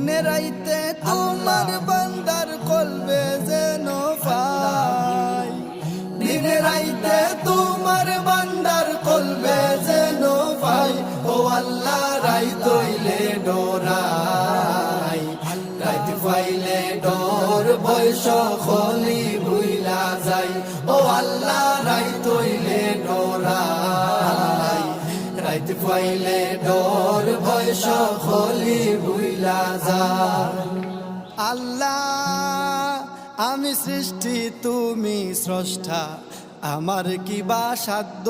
দিনে রাইতে তোমার বান্দার কলবে যেন পাই, দিনে রাইতে তোমার বান্দার কলবে যেন পাই। ও আল্লাহ রাইত হইলে ডোরাই, রাইত পাইলে ডোর বয়স খলি ভুইলা যাই। ও আল্লাহ রাইত হইলে ডোরাই, রাইত পাইলে ডোর বয়স খলি ভুইলা যাই। আল্লাহ আমি সৃষ্টি তুমি স্রষ্টা, আমার কি বা সাধ্য,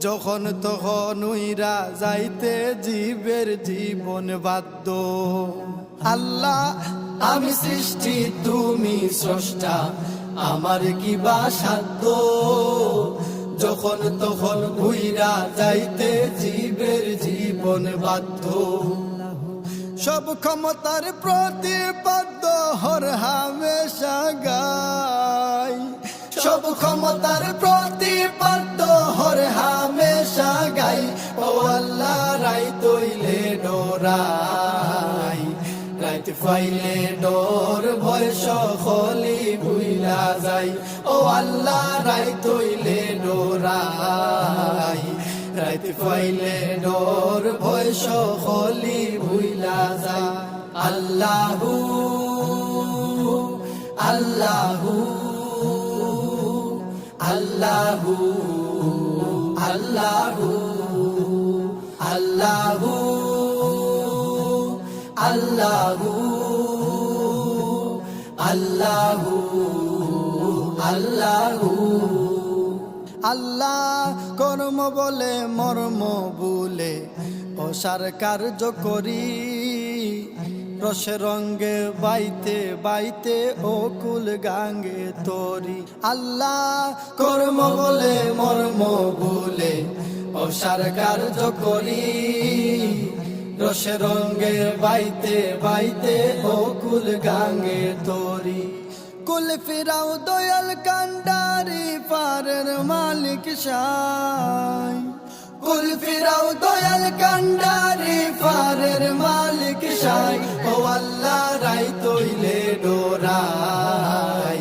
যখন তখন উইরা যাইতে জীবের জীবন বাধ্য। আল্লাহ আমি সৃষ্টি তুমি স্রষ্টা, আমার কি বা সাধ্য, যখন তখন উইরা যাইতে জীবের জীবন বাধ্য। সব ক্ষমতার প্রতিপাদ্য হর হামেশা গাই, সব ক্ষমতার প্রতিপাদ্য হর হামেশা গাই। ও আল্লাহ রাইত হইলে ডোরাই, রাইত পাইলে ডোর বয়স খলি ভুইলা যাই। ও আল্লাহ রাইত হইলে ডোরাই, রাইত পাইলে ডোর বয়স খলি ভুইলা যাই। আল্লাহু আল্লাহু আল্লাহু আল্লাহু আল্লাহু আল্লাহু আল্লাহু আল্লাহু। আল্লাহ কর্ম বলে মর্ম বলে অসার কার্য করি, রসে রঙ্গে বাইতে বাইতে অকুল গাঙ্গে তরি। আল্লাহ কর্ম বলে মর্ম বলে অসার কার্য করি, রসে রঙ্গে বাইতে বাইতে অকুল গাঙ্গে তরি। কুল ফিরাও দয়াল কান্ডারি পারের মালিক সাই, কুল ফিরাও দয়াল কান্ডারি পারের মালিক সাই। ও আল্লাহ রাইত হইলে ডোরাই,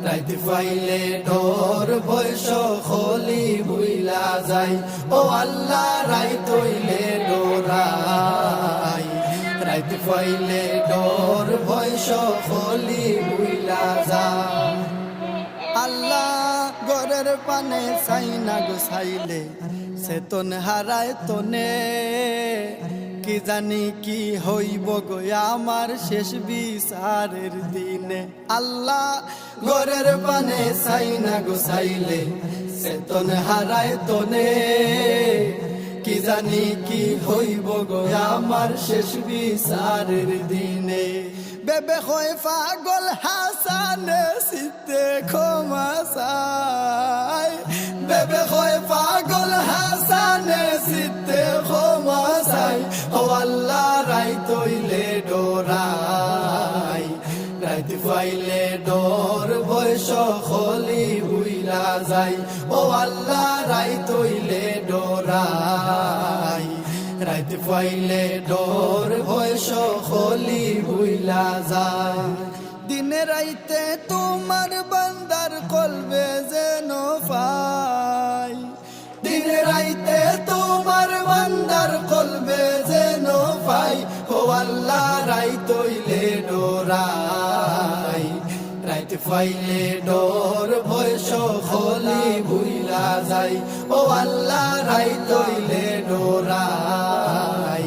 রাইত পাইলে ডোর বয়স খলি ভুইলা যাই। ও আল্লাহ রাইত হইলে ডোরাই, রাইত পাইলে ডোর বয়স খলি ভুইলা যাই। আল্লাহ গরের পানে চাই না গোসাইলে চেতন হারায় তনে, কি জানি কি হইব গো আমার শেষ বিচারের দিনে। আল্লাহ গরের পানে চাই না গোসাইলে চেতন হারায় তনে, কি জানি কি হইব গো আমার শেষ বিচারের দিনে। বেবে হয় পাগল হাসানে সিতে ক্ষমা চাই, বেবে হয় পাগল হাসানে সিতে ক্ষমা চাই। ও আল্লাহ রাইত হইলে ডোরাই, রাইত পাইলে ডোর বয়স খলি ভুইলা যাই। ও আল্লাহ রাইত হইলে ডোরাই, রাইত পাইলে ডোর বয়স খলি ভুইলা যাই। দিনে রাইতে তোমার বান্দার কলবে যেন পাই, দিনে রাইতে তোমার বান্দার কলবে যেন পাই। ও আল্লাহ রাইত হইলে ডোরাই, রাইত পাইলে ডোর বয়স খলি ভুইলা যাই। ও আল্লাহ রাইত হইলে ডোরাই,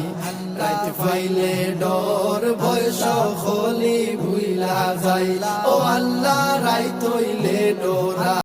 রাইত পাইলে ডোর বয়স খলি ভুইলা যাই। ও আল্লাহ রাইত হইলে ডোরাই।